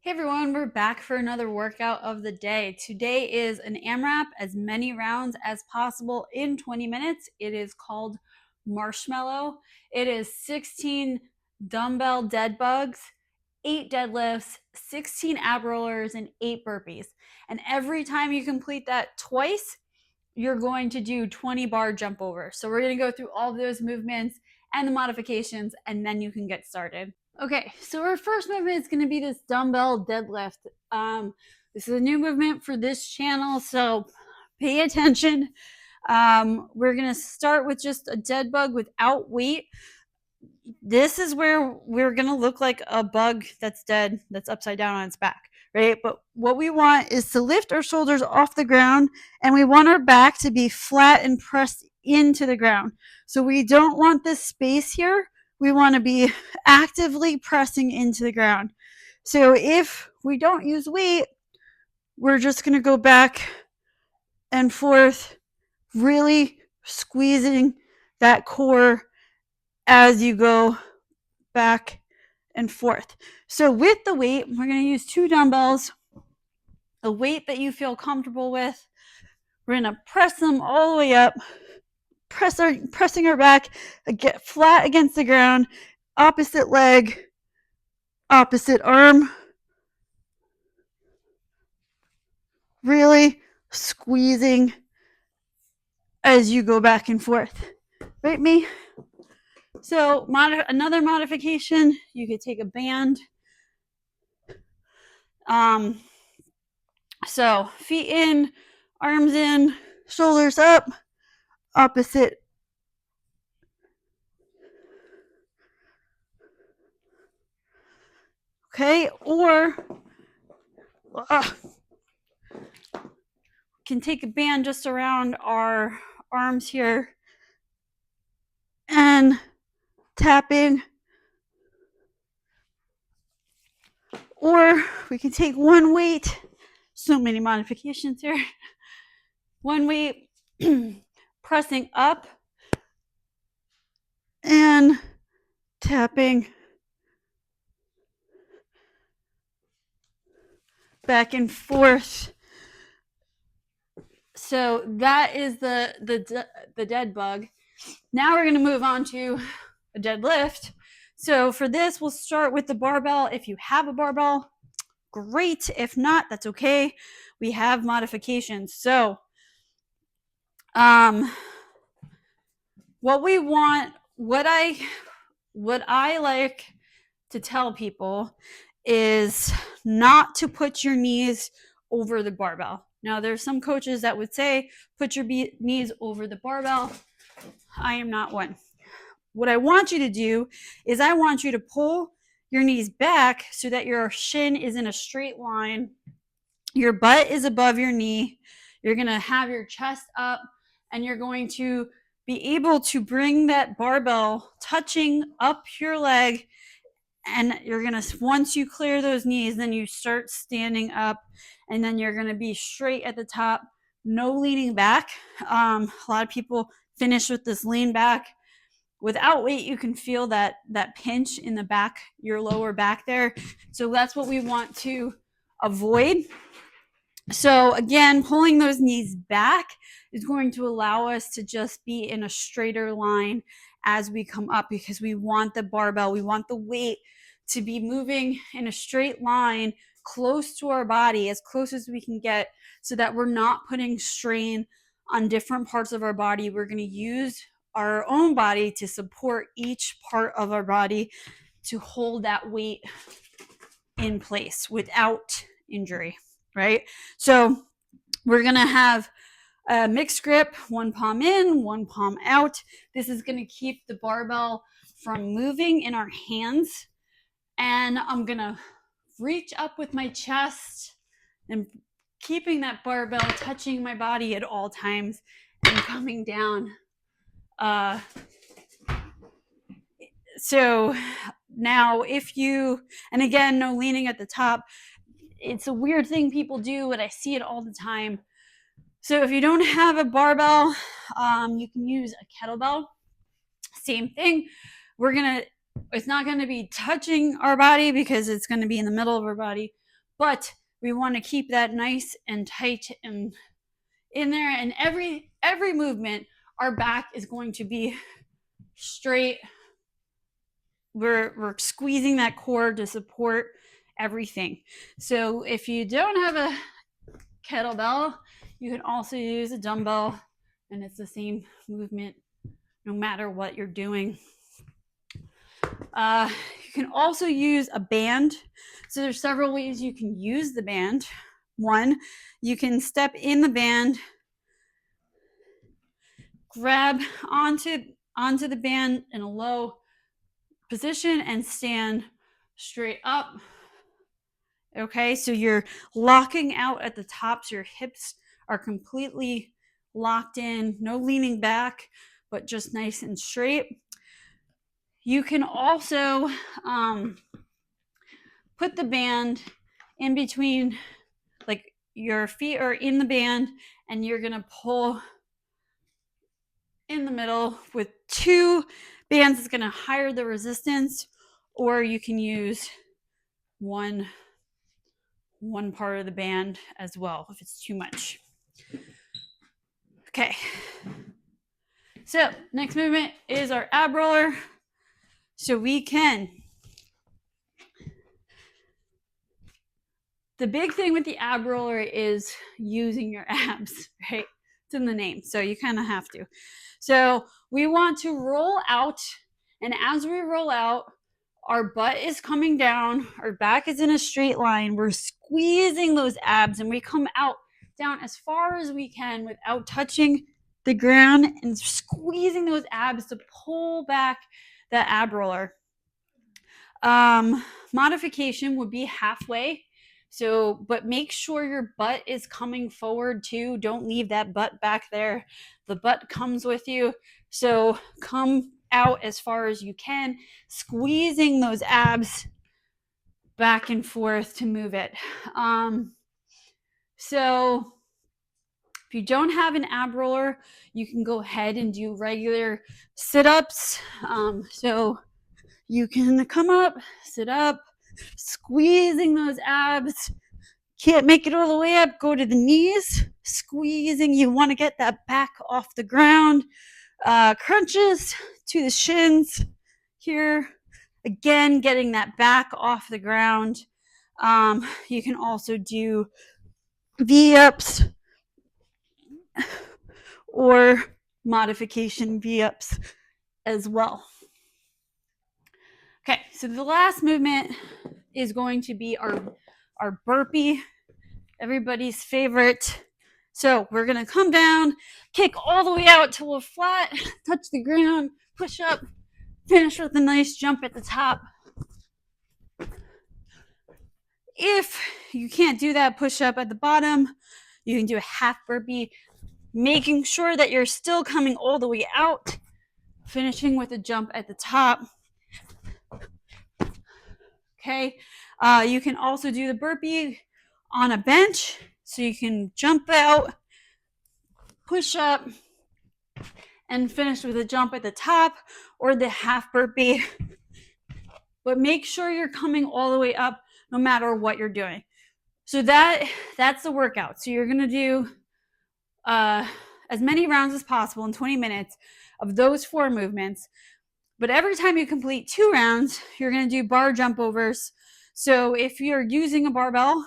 Hey everyone, we're back for another workout of the day. Today is an AMRAP, as many rounds as possible in 20 minutes. It is called Marshmallow. It is 16 dumbbell dead bugs, 8 deadlifts, 16 ab rollers, and 8 burpees. And every time you complete that twice, you're going to do 20 bar jump over. So we're going to go through all of those movements and the modifications, and then you can get started. Okay, so our first movement is going to be this dumbbell deadlift. This is a new movement for this channel, so pay attention. We're going to start with just a dead bug without weight. This is where we're going to look like a bug that's dead, that's upside down on its back, right? But what we want is to lift our shoulders off the ground, and we want our back to be flat and pressed into the ground. So we don't want this space here. We want to be actively pressing into the ground. So if we don't use weight, we're just going to go back and forth, really squeezing that core as you go back and forth. So with the weight, we're going to use 2 dumbbells, a weight that you feel comfortable with. We're going to press them all the way up, pressing our back, get flat against the ground, opposite leg, opposite arm. Really squeezing as you go back and forth. Right, me? So another modification, you could take a band. So feet in, arms in, shoulders up, opposite. Okay, or can take a band just around our arms here and tap in. Or we can take one weight. So many modifications here. One weight, pressing up and tapping back and forth. So that is the dead bug. Now we're going to move on to a deadlift. So for this, we'll start with the barbell. If you have a barbell, great. If not, that's okay. We have modifications. So what we want, what I like to tell people is not to put your knees over the barbell. Now, there's some coaches that would say, put your knees over the barbell. I am not one. What I want you to do is I want you to pull your knees back so that your shin is in a straight line. Your butt is above your knee. You're going to have your chest up, and you're going to be able to bring that barbell touching up your leg. And you're going to, once you clear those knees, then you start standing up, and then you're going to be straight at the top, no leaning back. A lot of people finish with this lean back. Without weight, you can feel that pinch in the back, your lower back there. So that's what we want to avoid. So again, pulling those knees back is going to allow us to just be in a straighter line as we come up, because we want the barbell, we want the weight to be moving in a straight line close to our body, as close as we can get, so that we're not putting strain on different parts of our body. We're going to use our own body to support each part of our body to hold that weight in place without injury, right? So we're going to have a mixed grip, one palm in, one palm out. This is going to keep the barbell from moving in our hands. And I'm going to reach up with my chest and keeping that barbell touching my body at all times and coming down. So now if you, and again, no leaning at the top. It's a weird thing people do, and I see it all the time. So if you don't have a barbell, you can use a kettlebell. Same thing. It's not going to be touching our body because it's going to be in the middle of our body, but we want to keep that nice and tight and in there. And every movement, our back is going to be straight. We're squeezing that core to support everything. So if you don't have a kettlebell, you can also use a dumbbell, and it's the same movement no matter what you're doing. You can also use a band. So there's several ways you can use the band. One, you can step in the band, grab onto the band in a low position, and stand straight up. Okay, so you're locking out at the top, so your hips are completely locked in, no leaning back, but just nice and straight. You can also put the band in between, like your feet are in the band, and you're gonna pull in the middle with 2 bands. It's gonna higher the resistance, or you can use one part of the band as well if it's too much. Okay, so next movement is our ab roller. So we can, the big thing with the ab roller is using your abs, right? It's in the name, so you kind of have to. So we want to roll out, and as we roll out, our butt is coming down, our back is in a straight line, we're squeezing those abs, and we come out down as far as we can without touching the ground, and squeezing those abs to pull back that ab roller. Modification would be halfway. So, but make sure your butt is coming forward too. Don't leave that butt back there. The butt comes with you. So come out as far as you can, squeezing those abs back and forth to move it. So if you don't have an ab roller, you can go ahead and do regular sit-ups. So you can come up, sit up, squeezing those abs. Can't make it all the way up, go to the knees, squeezing. You want to get that back off the ground. Crunches to the shins here. Again, getting that back off the ground. You can also do V-ups or modification V-ups as well. Okay, so the last movement is going to be our burpee, everybody's favorite. So we're gonna come down, kick all the way out till we're flat, touch the ground, push up, finish with a nice jump at the top. If you can't do that push up at the bottom, you can do a half burpee, making sure that you're still coming all the way out, finishing with a jump at the top. Okay, you can also do the burpee on a bench, so you can jump out, push up, and finish with a jump at the top, or the half burpee. But make sure you're coming all the way up no matter what you're doing. So that's the workout. So you're gonna do as many rounds as possible in 20 minutes of those 4 movements. But every time you complete 2 rounds, you're gonna do bar jump overs. So if you're using a barbell,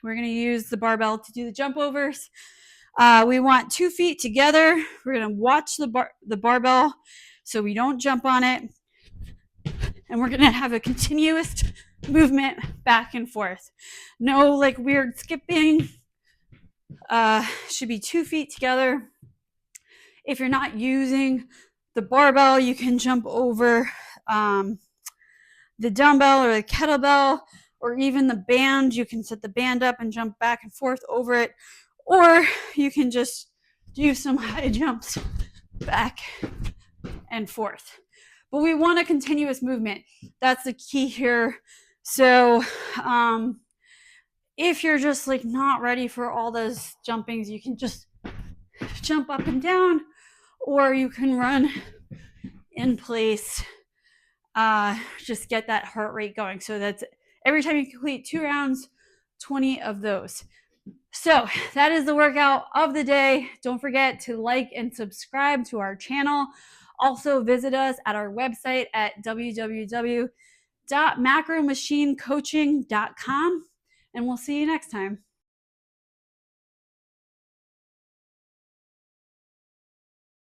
we're gonna use the barbell to do the jump overs. We want 2 feet together. We're gonna watch the barbell so we don't jump on it. And we're gonna have a continuous movement back and forth. No like weird skipping. Should be 2 feet together. If you're not using the barbell, you can jump over the dumbbell or the kettlebell, or even the band. You can set the band up and jump back and forth over it, or you can just do some high jumps back and forth. But we want a continuous movement. That's the key here. So if you're just like not ready for all those jumpings, you can just jump up and down, or you can run in place. Just get that heart rate going. So that's every time you complete 2 rounds, 20 of those. So that is the workout of the day. Don't forget to like and subscribe to our channel. Also visit us at our website at www.macromachinecoaching.com, and we'll see you next time.